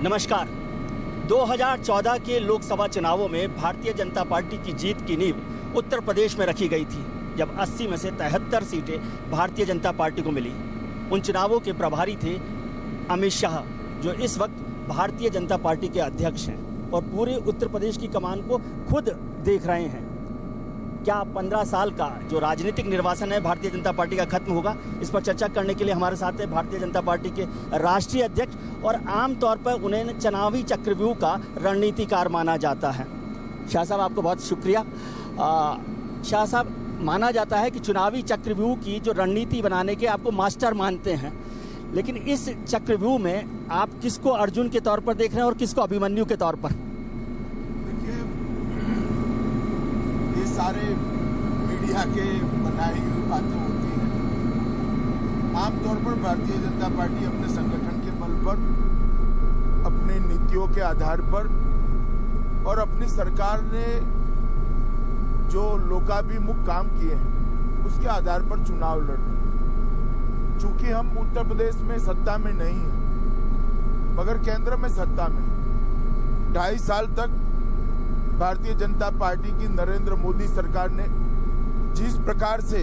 नमस्कार। 2014 के लोकसभा चुनावों में भारतीय जनता पार्टी की जीत की नींव उत्तर प्रदेश में रखी गई थी, जब 80 में से 73 सीटें भारतीय जनता पार्टी को मिली। उन चुनावों के प्रभारी थे अमित शाह, जो इस वक्त भारतीय जनता पार्टी के अध्यक्ष हैं और पूरे उत्तर प्रदेश की कमान को खुद देख रहे हैं। क्या 15 साल का जो राजनीतिक निर्वासन है भारतीय जनता पार्टी का खत्म होगा? इस पर चर्चा करने के लिए हमारे साथ है भारतीय जनता पार्टी के राष्ट्रीय अध्यक्ष और आमतौर पर उन्हें चुनावी चक्रव्यूह का रणनीतिकार माना जाता है। शाह साहब, आपको बहुत शुक्रिया। शाह साहब, माना जाता है कि चुनावी चक्रव्यूह की जो रणनीति बनाने के आपको मास्टर मानते हैं, लेकिन इस चक्रव्यूह में आप किसको अर्जुन के तौर पर देख रहे हैं और किसको अभिमन्यु के तौर पर? ये सारे मीडिया के बनाई हुई बातें होती हैं। आमतौर पर भारतीय जनता पार्टी अपने संगठन के बल पर, अपने नीतियों के आधार पर और अपनी सरकार ने जो लोकाभिमुख काम किए हैं उसके आधार पर चुनाव लड़ रहे हैं। चूंकि हम उत्तर प्रदेश में सत्ता में नहीं हैं, मगर केंद्र में सत्ता में 2.5 साल तक भारतीय जनता पार्टी की नरेंद्र मोदी सरकार ने जिस प्रकार से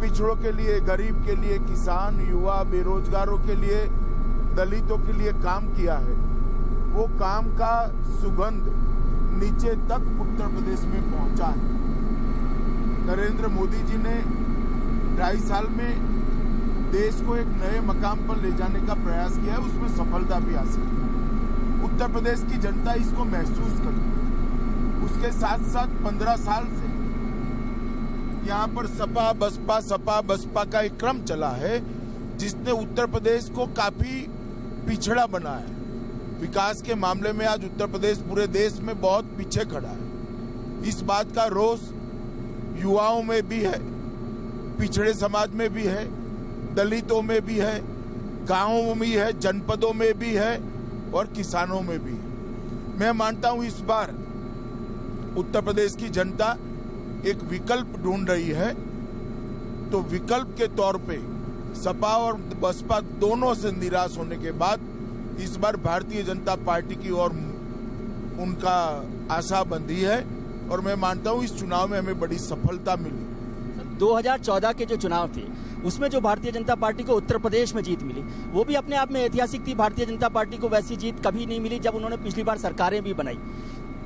पिछड़ों के लिए, गरीब के लिए, किसान, युवा, बेरोजगारों के लिए, दलितों के लिए काम किया है, वो काम का सुगंध नीचे तक उत्तर प्रदेश में पहुंचा है। नरेंद्र मोदी जी ने 2.5 साल में देश को एक नए मकाम पर ले जाने का प्रयास किया है, उसमें सफलता भी हासिल की। उत्तर प्रदेश की जनता इसको महसूस करती है। उसके साथ साथ 15 साल से यहाँ पर सपा बसपा का एक क्रम चला है, जिसने उत्तर प्रदेश को काफी पिछड़ा बनाया है। विकास के मामले में आज उत्तर प्रदेश पूरे देश में बहुत पीछे खड़ा है। इस बात का रोष युवाओं में भी है, पिछड़े समाज में भी है, दलितों में भी है, गांवों में भी है, जनपदों में भी है और किसानों में भी। मैं मानता हूं इस बार उत्तर प्रदेश की जनता एक विकल्प ढूंढ रही है, तो विकल्प के तौर पे सपा और बसपा दोनों से निराश होने के बाद इस बार भारतीय जनता पार्टी की ओर उनका आशा बंधी है और मैं मानता हूं इस चुनाव में हमें बड़ी सफलता मिली। 2014 के जो चुनाव थे उसमें जो भारतीय जनता पार्टी को उत्तर प्रदेश में जीत मिली, वो भी अपने आप में ऐतिहासिक थी। भारतीय जनता पार्टी को वैसी जीत कभी नहीं मिली जब उन्होंने पिछली बार सरकारें भी बनाई।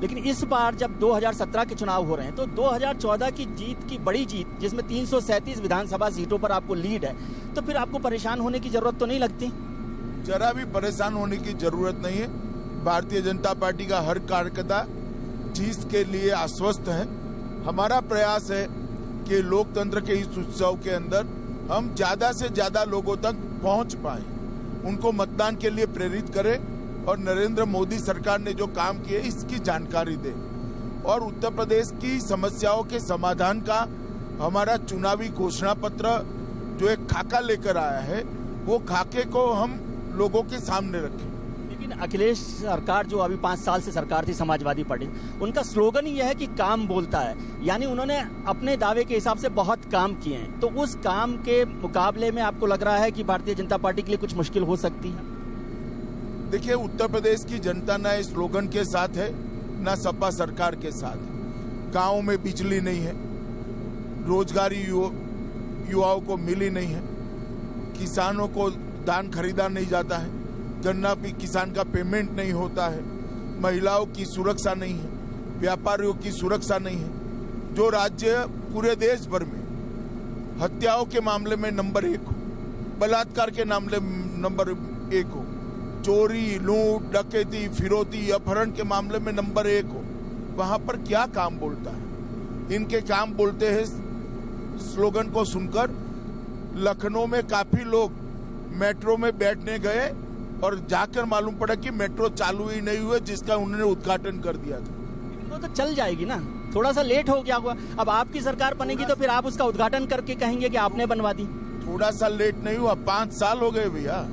लेकिन इस बार जब 2017 के चुनाव हो रहे हैं, तो 2014 की जीत की बड़ी जीत, जिसमें 337 विधानसभा सीटों पर आपको लीड है, तो फिर आपको परेशान होने की जरूरत तो नहीं लगती? जरा भी परेशान होने की जरूरत नहीं है। भारतीय जनता पार्टी का हर कार्यकर्ता जीत के लिए आश्वस्त है। हमारा प्रयास है कि लोकतंत्र के इस उत्सव के अंदर हम ज्यादा से ज्यादा लोगों तक पहुंच पाए, उनको मतदान के लिए प्रेरित करें और नरेंद्र मोदी सरकार ने जो काम किए इसकी जानकारी दें। और उत्तर प्रदेश की समस्याओं के समाधान का हमारा चुनावी घोषणा पत्र जो एक खाका लेकर आया है, वो खाके को हम लोगों के सामने रखें। लेकिन अखिलेश सरकार, जो अभी 5 साल से सरकार थी समाजवादी पार्टी, उनका स्लोगन ही यह है कि काम बोलता है। यानी उन्होंने अपने दावे के हिसाब से बहुत काम किए हैं, तो उस काम के मुकाबले में आपको लग रहा है कि भारतीय जनता पार्टी के लिए कुछ मुश्किल हो सकती है? देखिए, उत्तर प्रदेश की जनता ना इस स्लोगन के साथ है, ना सपा सरकार के साथ। गाँव में बिजली नहीं है, रोजगारी युवाओं को मिली नहीं है, किसानों को धान खरीदा नहीं जाता है, गन्ना भी किसान का पेमेंट नहीं होता है, महिलाओं की सुरक्षा नहीं है, व्यापारियों की सुरक्षा नहीं है। जो राज्य पूरे देश भर में हत्याओं के मामले में नंबर 1 हो, बलात्कार के मामले नंबर 1 हो, चोरी, लूट, डकैती, फिरौती, अपहरण के मामले में नंबर 1 हो, वहां पर क्या काम बोलता है? इनके काम बोलते हैं स्लोगन को सुनकर। लखनऊ में काफी लोग मेट्रो में बैठने गए और जाकर मालूम पड़ा कि मेट्रो चालू ही नहीं हुआ, जिसका उन्होंने उद्घाटन कर दिया था। वो तो चल जाएगी ना, थोड़ा सा लेट हो गया हुआ। अब आपकी सरकार बनेगी तो फिर आप उसका उद्घाटन करके कहेंगे कि आपने बनवा दी। थोड़ा सा लेट नहीं हुआ, 5 साल हो गए भैया,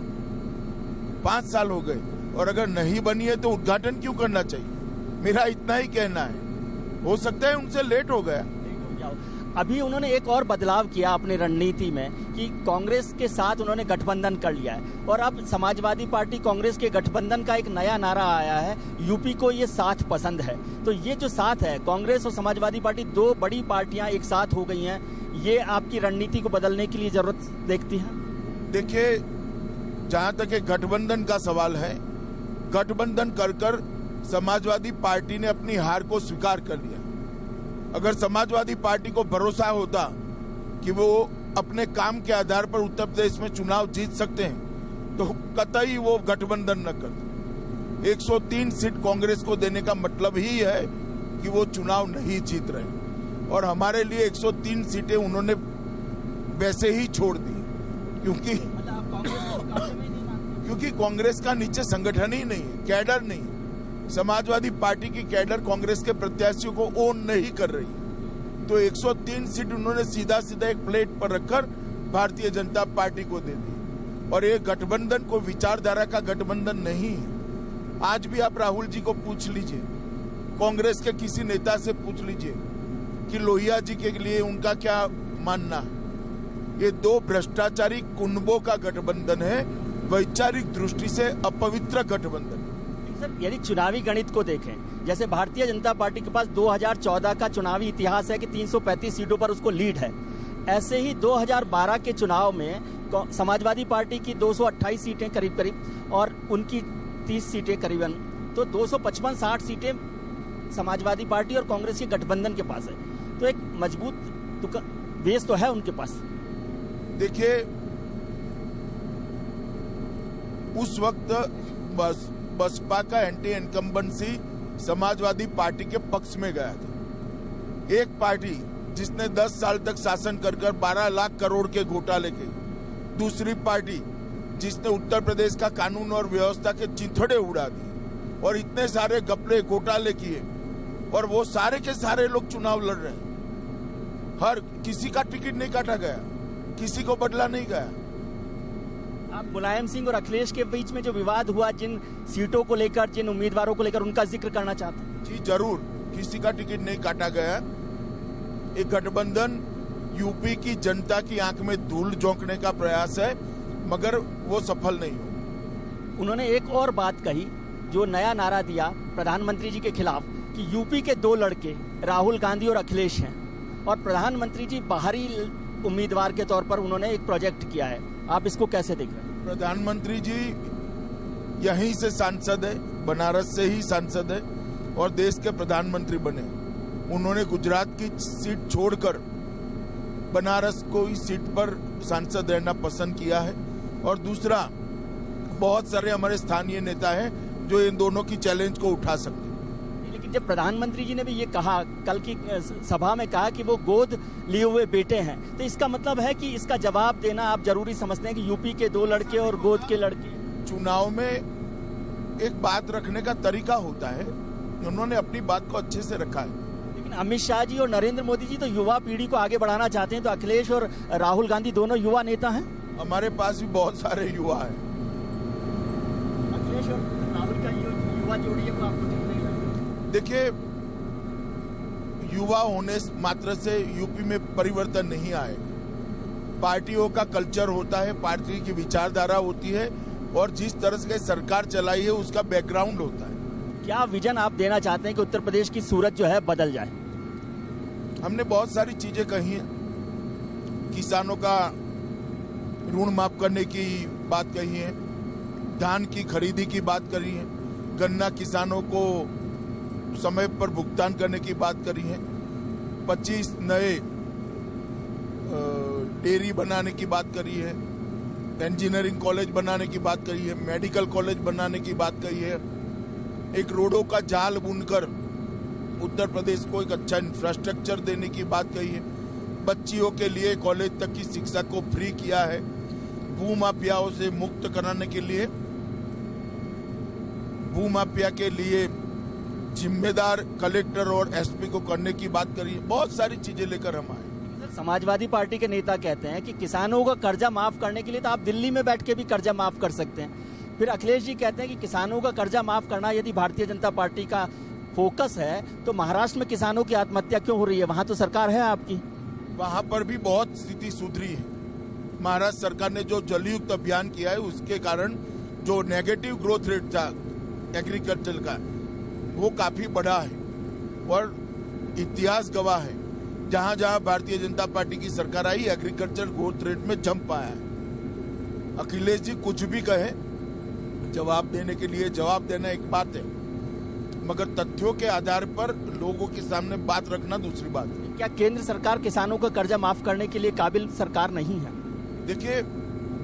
5 साल हो गए। और अगर नहीं बनी है तो उद्घाटन क्यों करना चाहिए? मेरा इतना ही कहना है। हो सकता है उनसे लेट हो गया। अभी उन्होंने एक और बदलाव किया अपनी रणनीति में कि कांग्रेस के साथ उन्होंने गठबंधन कर लिया है और अब समाजवादी पार्टी कांग्रेस के गठबंधन का एक नया नारा आया है, यूपी को ये साथ पसंद है। तो ये जो साथ है, कांग्रेस और समाजवादी पार्टी दो बड़ी पार्टियां एक साथ हो गई हैं, ये आपकी रणनीति को बदलने के लिए जरूरत देखती है? देखिए, जहां तक एक गठबंधन का सवाल है, गठबंधन कर समाजवादी पार्टी ने अपनी हार को स्वीकार कर लिया। अगर समाजवादी पार्टी को भरोसा होता कि वो अपने काम के आधार पर उत्तर प्रदेश में चुनाव जीत सकते हैं तो कतई वो गठबंधन न करते। 103 सीट कांग्रेस को देने का मतलब ही है कि वो चुनाव नहीं जीत रहे, और हमारे लिए 103 सीटें उन्होंने वैसे ही छोड़ दी क्योंकि कांग्रेस का नीचे संगठन ही नहीं है, कैडर नहीं है। समाजवादी पार्टी की कैडर कांग्रेस के प्रत्याशियों को ओन नहीं कर रही, तो 103 सीट उन्होंने सीधा एक प्लेट पर रखकर भारतीय जनता पार्टी को दे दी। और ये गठबंधन को विचारधारा का गठबंधन नहीं है। आज भी आप राहुल जी को पूछ लीजिए, कांग्रेस के किसी नेता से पूछ लीजिए कि लोहिया जी के लिए उनका क्या मानना है। ये दो भ्रष्टाचारी कुंभों का गठबंधन है, वैचारिक दृष्टि से अपवित्र गठबंधन। सर, यदि चुनावी गणित को देखें, जैसे भारतीय जनता पार्टी के पास 2014 का चुनावी इतिहास है कि 335 सीटों पर उसको लीड है, ऐसे ही 2012 के चुनाव में समाजवादी पार्टी की 228 सीटें करीब और उनकी 30 सीटें करीबन, तो 255-60 सीटें समाजवादी पार्टी और कांग्रेस के गठबंधन के पास है। तो एक मजबूत बेस तो है उनके पास। देखिए, उस वक्त बसपा का एंटी इनकम्बेंसी समाजवादी पार्टी के पक्ष में गया था। एक पार्टी जिसने 10 साल तक शासन कर 12 लाख करोड़ के घोटाले किए, दूसरी पार्टी जिसने उत्तर प्रदेश का कानून और व्यवस्था के चिथड़े उड़ा दिए और इतने सारे घपले घोटाले किए, और वो सारे के सारे लोग चुनाव लड़ रहे हैं। हर किसी का टिकट नहीं काटा गया, किसी को बदला नहीं गया। आप मुलायम सिंह और अखिलेश के बीच में जो विवाद हुआ, जिन सीटों को लेकर, जिन उम्मीदवारों को लेकर, उनका जिक्र करना चाहते हैं? जी जरूर, किसी का टिकट नहीं काटा गया। एक गठबंधन यूपी की जनता की आंख में धूल झोंकने का प्रयास है, मगर वो सफल नहीं हुआ। उन्होंने एक और बात कही, जो नया नारा दिया प्रधानमंत्री जी के खिलाफ, कि यूपी के दो लड़के राहुल गांधी और अखिलेश हैं, और प्रधानमंत्री जी बाहरी उम्मीदवार के तौर पर उन्होंने एक प्रोजेक्ट किया है। आप इसको कैसे देख रहे हैं? प्रधानमंत्री जी यहीं से सांसद है, बनारस से ही सांसद है और देश के प्रधानमंत्री बने। उन्होंने गुजरात की सीट छोड़कर बनारस को इस सीट पर सांसद रहना पसंद किया है। और दूसरा, बहुत सारे हमारे स्थानीय नेता हैं जो इन दोनों की चैलेंज को उठा सकते हैं। लेकिन जब प्रधानमंत्री जी ने भी ये कहा, कल की सभा में कहा कि वो गोद लिए हुए बेटे हैं, तो इसका मतलब है कि इसका जवाब देना आप जरूरी समझते हैं कि यूपी के दो लड़के और गोद के लड़के? चुनाव में एक बात रखने का तरीका होता है, उन्होंने अपनी बात को अच्छे से रखा है। लेकिन अमित शाह जी और नरेंद्र मोदी जी तो युवा पीढ़ी को आगे बढ़ाना चाहते हैं, तो अखिलेश और राहुल गांधी दोनों युवा नेता हैं। हमारे पास भी बहुत सारे युवा हैं। अखिलेश और राहुल का युवा जोड़ी है, वो आपको ठीक नहीं लगता? देखिए, युवा होने मात्र से यूपी में परिवर्तन नहीं आएगा। पार्टियों का कल्चर होता है, पार्टी की विचारधारा होती है, और जिस तरह से सरकार चलाई है उसका बैकग्राउंड होता है। क्या विजन आप देना चाहते हैं कि उत्तर प्रदेश की सूरत जो है बदल जाए? हमने बहुत सारी चीजें कही हैं। किसानों का ऋण माफ करने की बात कही है, धान की खरीदी की बात करी है, गन्ना किसानों को समय पर भुगतान करने की बात करी है, 25 नए डेयरी बनाने की बात करी है, इंजीनियरिंग कॉलेज बनाने की बात करी है, मेडिकल कॉलेज बनाने की बात कही है, एक रोडों का जाल बुनकर उत्तर प्रदेश को एक अच्छा इंफ्रास्ट्रक्चर देने की बात कही है, बच्चियों के लिए कॉलेज तक की शिक्षा को फ्री किया है, भूमाफियाओं से मुक्त कराने के लिए, भूमाफिया के लिए जिम्मेदार कलेक्टर और एसपी को करने की बात करी है। बहुत सारी चीजें लेकर हम आए। समाजवादी पार्टी के नेता कहते हैं कि किसानों का कर्जा माफ करने के लिए तो आप दिल्ली में बैठ के भी कर्जा माफ कर सकते हैं। फिर अखिलेश जी कहते हैं कि किसानों का कर्जा माफ करना यदि भारतीय जनता पार्टी का फोकस है, तो महाराष्ट्र में किसानों की आत्महत्या क्यों हो रही है? वहां तो सरकार है आपकी। वहां पर भी बहुत स्थिति सुधरी है। महाराष्ट्र सरकार ने जो जलयुक्त अभियान किया है उसके कारण जो नेगेटिव ग्रोथ रेट था एग्रीकल्चर का वो काफी बढ़ा है और इतिहास गवाह है जहां जहां भारतीय जनता पार्टी की सरकार आई एग्रीकल्चर ग्रोथ रेट में जंप आया है। अखिलेश जी कुछ भी कहे, जवाब देने के लिए जवाब देना एक बात है, मगर तथ्यों के आधार पर लोगों के सामने बात रखना दूसरी बात है। क्या केंद्र सरकार किसानों का कर्जा माफ करने के लिए काबिल सरकार नहीं है? देखिए,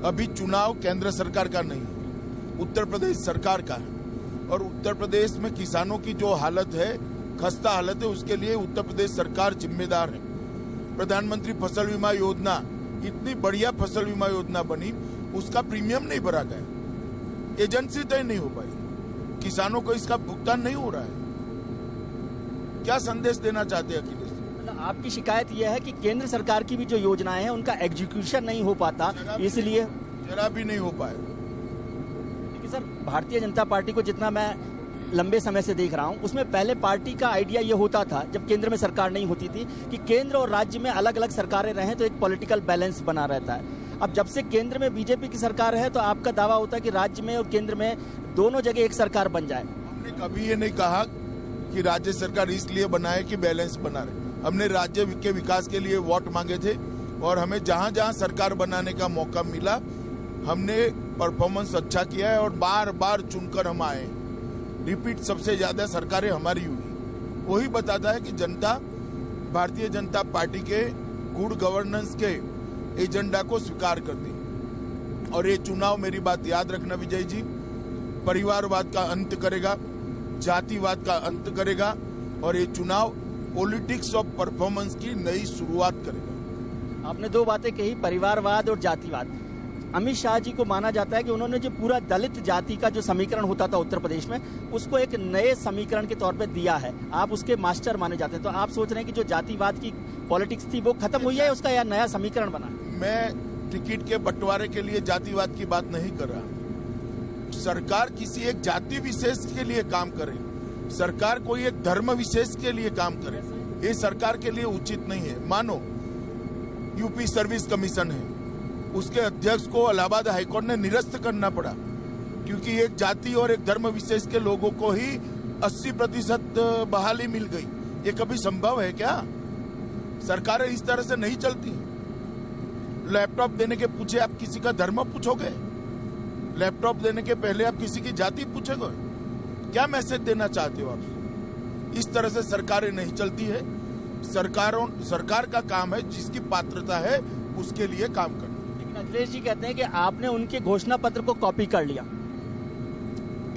अभी चुनाव केंद्र सरकार का नहीं है, उत्तर प्रदेश सरकार का है और उत्तर प्रदेश में किसानों की जो हालत है, खस्ता हालत है, उसके लिए उत्तर प्रदेश सरकार जिम्मेदार है। प्रधानमंत्री फसल बीमा योजना इतनी बढ़िया फसल बीमा योजना बनी, उसका प्रीमियम नहीं भरा गया, एजेंसी तय नहीं हो पाई, किसानों को इसका भुगतान नहीं हो रहा है। क्या संदेश देना चाहते हैं अखिलेश? मतलब आपकी शिकायत यह है कि केंद्र सरकार की भी जो योजनाएं हैं उनका एग्जीक्यूशन नहीं हो पाता, इसलिए जरा भी नहीं हो पाए। लेकिन सर, भारतीय जनता पार्टी को जितना मैं लंबे समय से देख रहा हूं, उसमें पहले पार्टी का आइडिया ये होता था जब केंद्र में सरकार नहीं होती थी कि केंद्र और राज्य में अलग अलग सरकारें रहें तो एक पॉलिटिकल बैलेंस बना रहता है। अब जब से केंद्र में बीजेपी की सरकार है तो आपका दावा होता है कि राज्य में और केंद्र में दोनों जगह एक सरकार बन जाए। हमने कभी ये नहीं कहा कि राज्य सरकार इसलिए बनाए कि बैलेंस बना रहे। हमने राज्य के विकास के लिए वोट मांगे थे और हमें जहां जहां सरकार बनाने का मौका मिला हमने परफॉर्मेंस अच्छा किया है और बार बार चुनकर हम आए। रिपीट सबसे ज्यादा सरकारें हमारी हुई। वही बताता है कि जनता भारतीय जनता पार्टी के गुड गवर्नेंस के एजेंडा को स्वीकार करती है। और ये चुनाव, मेरी बात याद रखना विजय जी, परिवारवाद का अंत करेगा, जातिवाद का अंत करेगा और ये चुनाव पॉलिटिक्स ऑफ परफॉर्मेंस की नई शुरुआत करेगा। आपने दो बातें कही, परिवारवाद और जातिवाद। अमित शाह जी को माना जाता है कि उन्होंने जो पूरा दलित जाति का जो समीकरण होता था उत्तर प्रदेश में, उसको एक नए समीकरण के तौर पे दिया है। आप उसके मास्टर माने जाते हैं, तो आप सोच रहे हैं कि जो जातिवाद की पॉलिटिक्स थी वो खत्म हुई है, उसका या नया समीकरण बना? मैं टिकट के बंटवारे के लिए जातिवाद की बात नहीं कर रहा। सरकार किसी एक जाति विशेष के लिए काम करे, सरकार कोई एक धर्म विशेष के लिए काम करे, ये सरकार के लिए उचित नहीं है। मानो यूपी सर्विस कमीशन है, उसके अध्यक्ष को इलाहाबाद हाईकोर्ट ने निरस्त करना पड़ा क्योंकि एक जाति और एक धर्म विशेष के लोगों को ही 80% बहाली मिल गई। ये कभी संभव है क्या? सरकारें इस तरह से नहीं चलती। लैपटॉप देने के पूछे आप किसी का धर्म पूछोगे? लैपटॉप देने के पहले आप किसी की जाति पूछोगे? क्या मैसेज देना चाहते हो आप? इस तरह से सरकारें नहीं चलती है। सरकार का काम है जिसकी पात्रता है उसके लिए काम करना। लेकिन अखिलेश जी कहते हैं कि आपने उनके घोषणा पत्र को कॉपी कर लिया।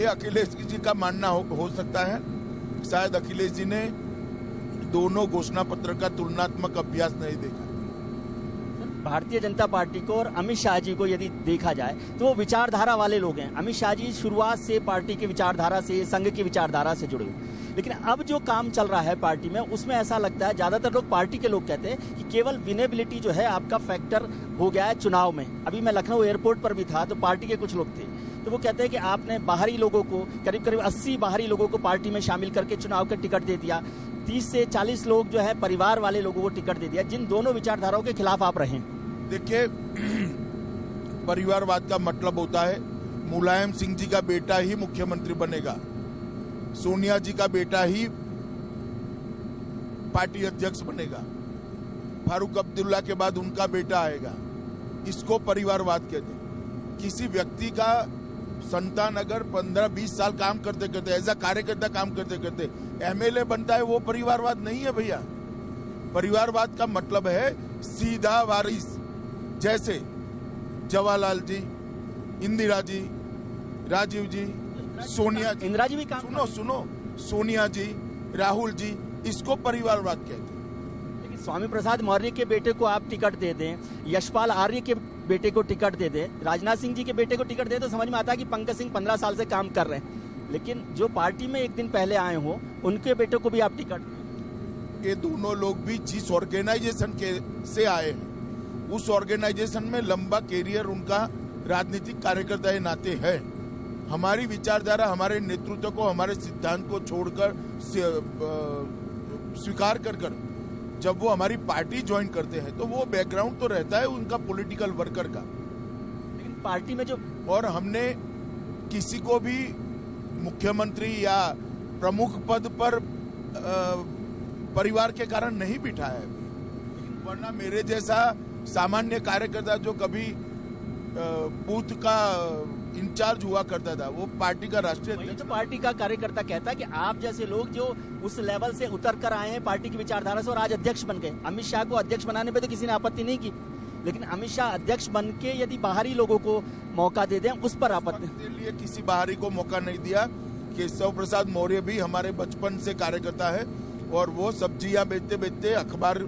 ये अखिलेश जी का मानना हो सकता है। शायद अखिलेश जी ने दोनों घोषणा पत्र का तुलनात्मक अभ्यास नहीं देखा। भारतीय जनता पार्टी को और अमित शाह जी को यदि देखा जाए तो वो विचारधारा वाले लोग हैं। अमित शाह जी शुरुआत से पार्टी की विचारधारा से, संघ की विचारधारा से जुड़े हुए, लेकिन अब जो काम चल रहा है पार्टी में उसमें ऐसा लगता है, ज्यादातर लोग पार्टी के लोग कहते हैं कि केवल विनेबिलिटी जो है आपका फैक्टर हो गया है चुनाव में। अभी मैं लखनऊ एयरपोर्ट पर भी था तो पार्टी के कुछ लोग थे, तो वो कहते हैं कि आपने बाहरी लोगों को, करीब करीब 80 बाहरी लोगों को पार्टी में शामिल करके चुनाव का टिकट दे दिया। 30 से 40 लोग जो है परिवार वाले लोगों को टिकट दे दिया, जिन दोनों विचारधाराओं के खिलाफ आप रहे। देखिए, परिवारवाद का मतलब होता है मुलायम सिंह जी का बेटा ही मुख्यमंत्री बनेगा, सोनिया जी का बेटा ही पार्टी अध्यक्ष बनेगा, फारूक अब्दुल्ला के बाद उनका बेटा आएगा। इसको परिवारवाद कहते हैं। किसी व्यक्ति का संतान अगर 15-20 साल काम करते करते, एज अ कार्यकर्ता काम करते करते एमएलए बनता है, वो परिवारवाद नहीं है भैया। परिवारवाद का मतलब है सीधा वारिस, जैसे जवाहरलाल जी, इंदिरा जी, राजीव जी, सोनिया जी, इंदिरा जी भी काम, सुनो, सोनिया जी, राहुल जी, इसको परिवारवाद कहते हैं। लेकिन स्वामी प्रसाद मौर्य के बेटे को आप टिकट दे दें, यशपाल आर्य के बेटे को टिकट दे दें, राजनाथ सिंह जी के बेटे को टिकट दे, तो समझ में आता है कि पंकज सिंह 15 साल से काम कर रहे हैं। लेकिन जो पार्टी में एक दिन पहले आए हो उनके बेटे को भी आप टिकट, ये दोनों लोग भी जिस ऑर्गेनाइजेशन से आए हैं उस ऑर्गेनाइजेशन में लंबा कैरियर उनका राजनीतिक कार्यकर्ता के नाते है। हमारी विचारधारा, हमारे नेतृत्व को, हमारे सिद्धांत को छोड़कर स्वीकार कर जब वो हमारी पार्टी ज्वाइन करते हैं तो वो बैकग्राउंड तो रहता है उनका पॉलिटिकल वर्कर का। लेकिन पार्टी में जो और हमने किसी को भी मुख्यमंत्री या प्रमुख पद पर परिवार के कारण नहीं बिठाया है, वरना मेरे जैसा सामान्य कार्यकर्ता जो कभी बूथ का इंचार्ज हुआ करता था वो पार्टी का राष्ट्रीय वही अध्यक्ष। तो पार्टी का कार्यकर्ता कहता है कि आप जैसे लोग जो उस लेवल से उतर कर आए हैं पार्टी की विचारधारा से और आज अध्यक्ष बन गए। अमित शाह को अध्यक्ष बनाने पे तो किसी ने आपत्ति नहीं की, लेकिन अमित शाह अध्यक्ष बन के यदि बाहरी लोगों को मौका दे दें उस पर आपत्ति। के लिए किसी बाहरी को मौका नहीं दिया। केशव प्रसाद मौर्य भी हमारे बचपन से कार्यकर्ता है और वो सब्जियां बेचते बेचते अखबार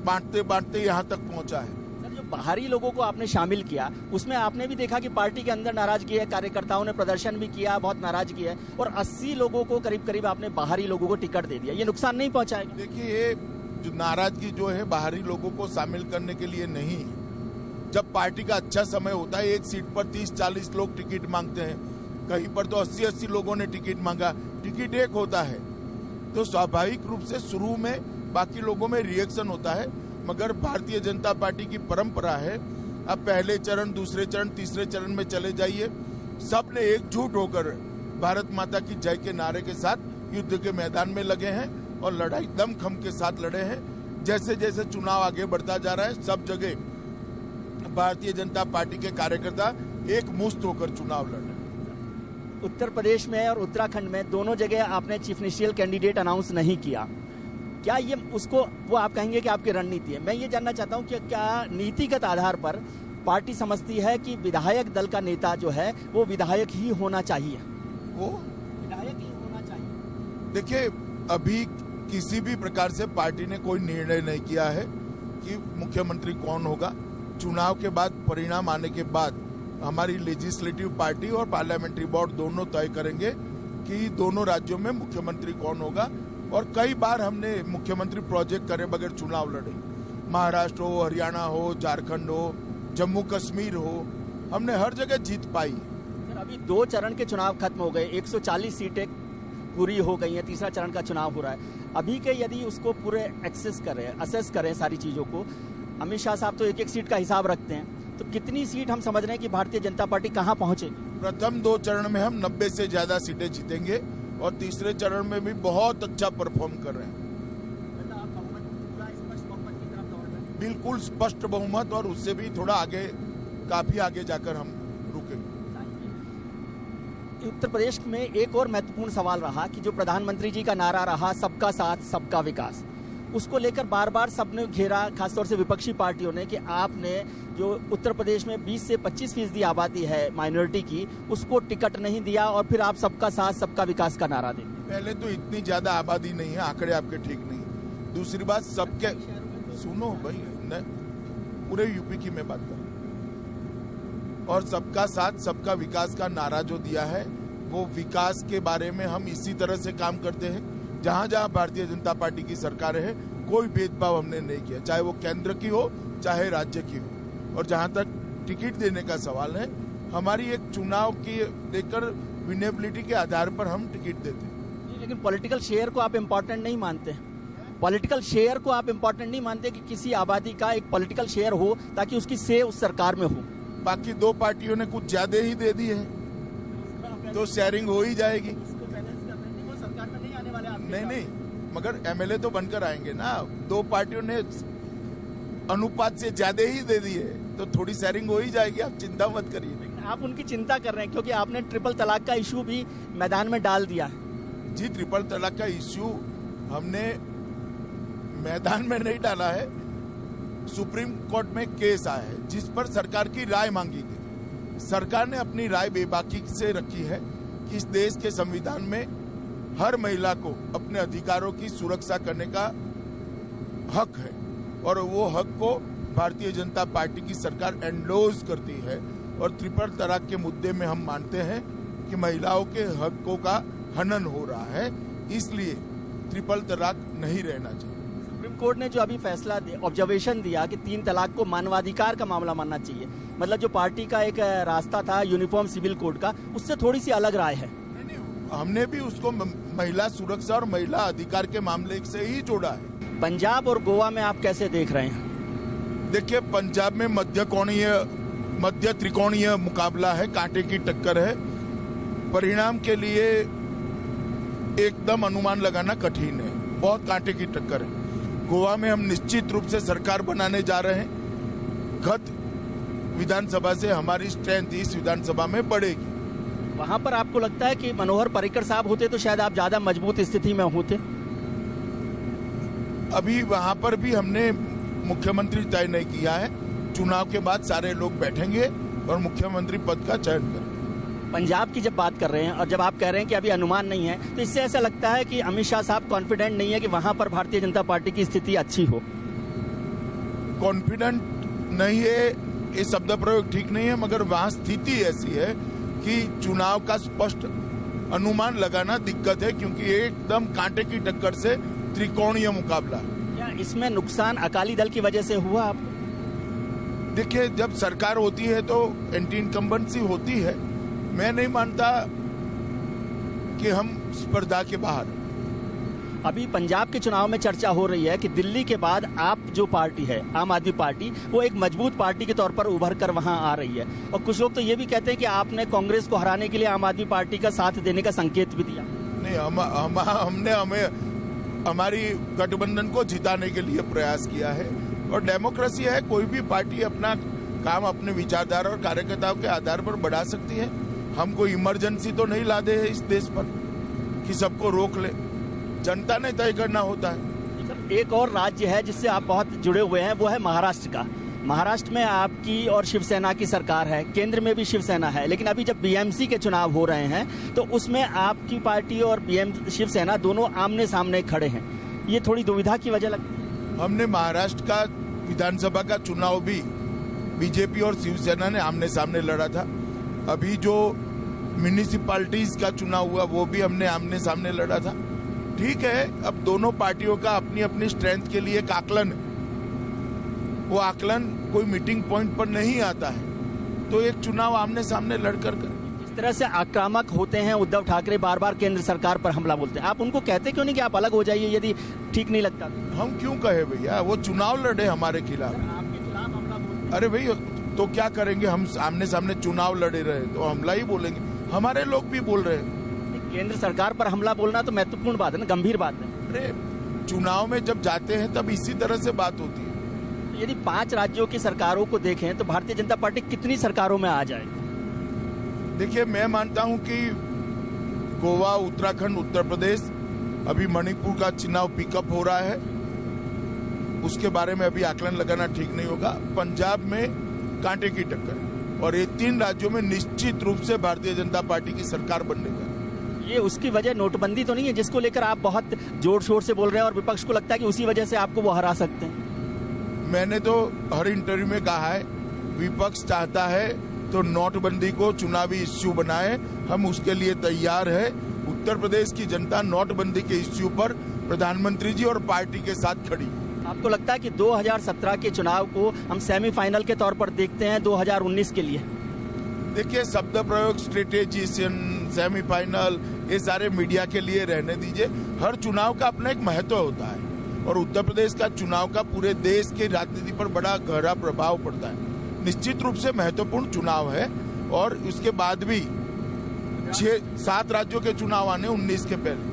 बांटते बांटते यहाँ तक पहुंचा है। सर, जो बाहरी लोगों को आपने शामिल किया उसमें आपने भी देखा कि पार्टी के अंदर नाराजगी है, कार्यकर्ताओं ने प्रदर्शन भी किया, बहुत नाराजगी है और 80 लोगों को करीब करीब आपने बाहरी लोगों को टिकट दे दिया। ये नुकसान नहीं पहुंचाएगा? देखिए, ये जो नाराजगी जो है बाहरी लोगों को शामिल करने के लिए नहीं है। जब पार्टी का अच्छा समय होता है एक सीट पर 30-40 लोग टिकट मांगते हैं, कहीं पर तो 80-80 लोगों ने टिकट मांगा, टिकट एक होता है तो स्वाभाविक रूप से शुरू में बाकी लोगों में रिएक्शन होता है। मगर भारतीय जनता पार्टी की परंपरा है, अब पहले चरण, दूसरे चरण, तीसरे चरण में चले जाइए। सब ने एकजुट होकर भारत माता की जय के नारे के साथ युद्ध के मैदान में लगे हैं और लड़ाई दमखम के साथ लड़े हैं। जैसे जैसे चुनाव आगे बढ़ता जा रहा है सब जगह भारतीय जनता पार्टी के कार्यकर्ता एक मुश्त होकर चुनाव लड़ रहे हैं। उत्तर प्रदेश में और उत्तराखंड में दोनों जगह आपने चीफ मिनिस्ट्रियल कैंडिडेट अनाउंस नहीं किया, क्या ये उसको वो आप कहेंगे कि आपकी रणनीति है? मैं ये जानना चाहता हूं कि क्या नीतिगत आधार पर पार्टी समझती है कि विधायक दल का नेता जो है वो विधायक ही होना चाहिए? वो विधायक ही होना चाहिए। देखिए, अभी किसी भी प्रकार से पार्टी ने कोई निर्णय नहीं किया है कि मुख्यमंत्री कौन होगा। चुनाव के बाद, परिणाम आने के बाद हमारी लेजिस्लेटिव पार्टी और पार्लियामेंट्री बोर्ड दोनों तय करेंगे कि दोनों राज्यों में मुख्यमंत्री कौन होगा। और कई बार हमने मुख्यमंत्री प्रोजेक्ट करे बगैर चुनाव लड़े, महाराष्ट्र हो, हरियाणा हो, झारखंड हो, जम्मू कश्मीर हो, हमने हर जगह जीत पाई। सर, अभी 2 चरण के चुनाव खत्म हो गए, 140 सीटें पूरी हो गई हैं, तीसरा चरण का चुनाव हो रहा है। अभी के यदि उसको पूरे असेस करें सारी चीजों को, अमित शाह साहब तो एक एक सीट का हिसाब रखते हैं, तो कितनी सीट हम समझ रहे हैं कि भारतीय जनता पार्टी कहां पहुंचेगी? प्रथम 2 चरण में हम 90 से ज्यादा सीटें जीतेंगे और तीसरे चरण में भी बहुत अच्छा परफॉर्म कर रहे हैं। मतलब आप पूरा स्पष्ट बहुमत की तरफ दौड़ रहे हैं? बिल्कुल स्पष्ट बहुमत और उससे भी थोड़ा आगे, काफी आगे जाकर हम रुकेंगे। उत्तर प्रदेश में एक और महत्वपूर्ण सवाल रहा कि जो प्रधानमंत्री जी का नारा रहा सबका साथ सबका विकास, उसको लेकर बार बार सबने घेरा, खासतौर से विपक्षी पार्टियों ने, कि आपने जो उत्तर प्रदेश में 20 से 25% आबादी है माइनॉरिटी की, उसको टिकट नहीं दिया और फिर आप सबका साथ सबका विकास का नारा दें। पहले तो इतनी ज्यादा आबादी नहीं है, आंकड़े आपके ठीक नहीं। दूसरी बात, सबके सुनो भाई, पूरे यूपी की मैं बात कर रहा हूं। और सबका साथ सबका विकास का नारा जो दिया है वो विकास के बारे में हम इसी तरह से काम करते हैं। जहां जहां भारतीय जनता पार्टी की सरकार है कोई भेदभाव हमने नहीं किया, चाहे वो केंद्र की हो चाहे राज्य की हो। और जहां तक टिकट देने का सवाल है, हमारी एक चुनाव की लेकर विनेबिलिटी के आधार पर हम टिकट देते हैं। लेकिन पॉलिटिकल शेयर को आप इम्पोर्टेंट नहीं मानते? पॉलिटिकल शेयर को आप इम्पोर्टेंट नहीं मानते कि किसी आबादी का एक पॉलिटिकल शेयर हो ताकि उसकी से उस सरकार में हो? बाकी 2 पार्टियों ने कुछ ज्यादा ही दे दी है तो शेयरिंग हो ही जाएगी। सरकार में नहीं आने वाले नहीं, मगर एमएलए तो बनकर आएंगे ना। 2 पार्टियों ने अनुपात से ज्यादा ही दे दी है तो थोड़ी शेयरिंग हो ही जाएगी, आप चिंता मत करिए। आप उनकी चिंता कर रहे हैं क्योंकि आपने ट्रिपल तलाक का इशू भी मैदान में डाल दिया है। जी, ट्रिपल तलाक का इश्यू हमने मैदान में नहीं डाला है, सुप्रीम कोर्ट में केस आया है जिस पर सरकार की राय मांगी गई। सरकार ने अपनी राय बेबाकी से रखी है कि इस देश के संविधान में हर महिला को अपने अधिकारों की सुरक्षा करने का हक है और वो हक को भारतीय जनता पार्टी की सरकार एंडोर्स करती है। और ट्रिपल तलाक के मुद्दे में हम मानते हैं कि महिलाओं के हकों का हनन हो रहा है, इसलिए ट्रिपल तलाक नहीं रहना चाहिए। सुप्रीम कोर्ट ने जो अभी फैसला ऑब्जर्वेशन दिया कि 3 तलाक को मानवाधिकार का मामला मानना चाहिए, मतलब जो पार्टी का एक रास्ता था यूनिफॉर्म सिविल कोड का, उससे थोड़ी सी अलग राय है। हमने भी उसको महिला सुरक्षा और महिला अधिकार के मामले से ही जोड़ा है। पंजाब और गोवा में आप कैसे देख रहे हैं? देखिए, पंजाब में मध्य त्रिकोणीय मुकाबला है, कांटे की टक्कर है। परिणाम के लिए एकदम अनुमान लगाना कठिन है, बहुत कांटे की टक्कर है। गोवा में हम निश्चित रूप से सरकार बनाने जा रहे हैं। गत विधानसभा से हमारी स्ट्रेंथ इस विधानसभा में बढ़ेगी। वहां पर आपको लगता है कि मनोहर पर्रिकर साहब होते तो शायद आप ज्यादा मजबूत स्थिति में होते? अभी वहां पर भी हमने मुख्यमंत्री तय नहीं किया है। चुनाव के बाद सारे लोग बैठेंगे और मुख्यमंत्री पद का चयन करेंगे। पंजाब की जब बात कर रहे हैं और जब आप कह रहे हैं कि अभी अनुमान नहीं है, तो इससे ऐसा लगता है कि अमित शाह साहब कॉन्फिडेंट नहीं है कि वहां पर भारतीय जनता पार्टी की स्थिति अच्छी हो। कॉन्फिडेंट नहीं है, ये शब्द प्रयोग ठीक नहीं है, मगर वहां स्थिति ऐसी है कि चुनाव का स्पष्ट अनुमान लगाना दिक्कत है, क्योंकि एकदम कांटे की टक्कर से त्रिकोणीय मुकाबला है। क्या इसमें नुकसान अकाली दल की वजह से हुआ आप? देखिए, जब सरकार होती है तो एंटी इनकम्बेंसी होती है। मैं नहीं मानता कि हम स्पर्धा के बाहर हैं। अभी पंजाब के चुनाव में चर्चा हो रही है कि दिल्ली के बाद आप जो पार्टी है, आम आदमी पार्टी, वो एक मजबूत पार्टी के तौर पर उभर कर वहां आ रही है। और कुछ लोग तो ये भी कहते हैं कि आपने कांग्रेस को हराने के लिए आम आदमी पार्टी का साथ देने का संकेत भी दिया। नहीं, हमने हमारी गठबंधन को जिताने के लिए प्रयास किया है। और डेमोक्रेसी है, कोई भी पार्टी अपना काम अपने विचारधारा और कार्यकर्ताओं के आधार पर बढ़ा सकती है। हम कोई इमरजेंसी तो नहीं ला दे इस देश पर कि सबको रोक ले। जनता ने तय करना होता है। सर, एक और राज्य है जिससे आप बहुत जुड़े हुए हैं, वो है महाराष्ट्र का। महाराष्ट्र में आपकी और शिवसेना की सरकार है, केंद्र में भी शिवसेना है, लेकिन अभी जब बीएमसी के चुनाव हो रहे हैं तो उसमें आपकी पार्टी और शिवसेना दोनों आमने सामने खड़े हैं। ये थोड़ी दुविधा की वजह लगती है? हमने महाराष्ट्र का विधानसभा का चुनाव भी बीजेपी और शिवसेना ने आमने सामने लड़ा था। अभी जो म्यूनिसिपैलिटीज का चुनाव हुआ वो भी हमने आमने सामने लड़ा था। ठीक है, अब दोनों पार्टियों का अपनी अपनी स्ट्रेंथ के लिए एक आकलन है। वो आकलन कोई मीटिंग पॉइंट पर नहीं आता है, तो एक चुनाव आमने सामने लड़कर करें। इस तरह से आक्रामक होते हैं उद्धव ठाकरे, बार बार केंद्र सरकार पर हमला बोलते हैं, आप उनको कहते क्यों नहीं कि आप अलग हो जाइए यदि ठीक नहीं लगता? हम क्यों कहे भैया, वो चुनाव लड़े हमारे खिलाफ। आपके खिलाफ हमला बोलते? अरे भैया, तो क्या करेंगे, हम आमने सामने चुनाव लड़े रहे तो हमला ही बोलेंगे। हमारे लोग भी बोल रहे हैं। केंद्र सरकार पर हमला बोलना तो महत्वपूर्ण बात है ना, गंभीर बात है। अरे चुनाव में जब जाते हैं तब इसी तरह से बात होती है। यदि 5 राज्यों की सरकारों को देखें तो भारतीय जनता पार्टी कितनी सरकारों में आ जाएगी? देखिए, मैं मानता हूं कि गोवा, उत्तराखंड, उत्तर प्रदेश, अभी मणिपुर का चुनाव पिकअप हो रहा है, उसके बारे में अभी आकलन लगाना ठीक नहीं होगा। पंजाब में कांटे की टक्कर है और ये 3 राज्यों में निश्चित रूप से भारतीय जनता पार्टी की सरकार बनने का। ये उसकी वजह नोटबंदी तो नहीं है जिसको लेकर आप बहुत जोर शोर से बोल रहे हैं और विपक्ष को लगता है कि उसी वजह से आपको वो हरा सकते हैं? मैंने तो हर इंटरव्यू में कहा है, विपक्ष चाहता है तो नोटबंदी को चुनावी इश्यू बनाए, हम उसके लिए तैयार है। उत्तर प्रदेश की जनता नोटबंदी के इश्यू पर प्रधानमंत्री जी और पार्टी के साथ खड़ी। आपको लगता है कि 2017 के चुनाव को हम सेमीफाइनल के तौर पर देखते हैं 2019 के लिए? देखिए, शब्द प्रयोग, स्ट्रेटेजिशियन, सेमीफाइनल, ये सारे मीडिया के लिए रहने दीजिए। हर चुनाव का अपना एक महत्व होता है और उत्तर प्रदेश का चुनाव का पूरे देश की राजनीति पर बड़ा गहरा प्रभाव पड़ता है। निश्चित रूप से महत्वपूर्ण चुनाव है और उसके बाद भी 6-7 राज्यों के चुनाव आने 19 के पहले।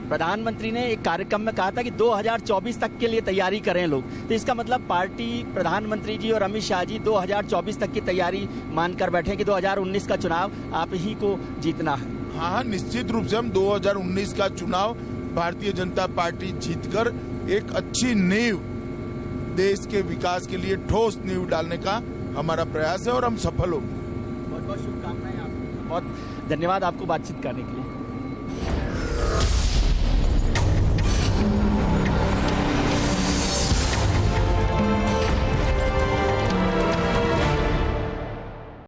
प्रधानमंत्री ने एक कार्यक्रम में कहा था कि 2024 तक के लिए तैयारी करें लोग, तो इसका मतलब पार्टी, प्रधानमंत्री जी और अमित शाह जी 2024 तक की तैयारी मानकर बैठे कि 2019 का चुनाव आप ही को जीतना है। हाँ, निश्चित रूप से हम 2019 का चुनाव भारतीय जनता पार्टी जीतकर एक अच्छी नींव, देश के विकास के लिए ठोस नींव डालने का हमारा प्रयास है और हम सफल होंगे। बहुत बहुत शुभकामनाएं आपको। बहुत धन्यवाद आपको बातचीत करने के लिए।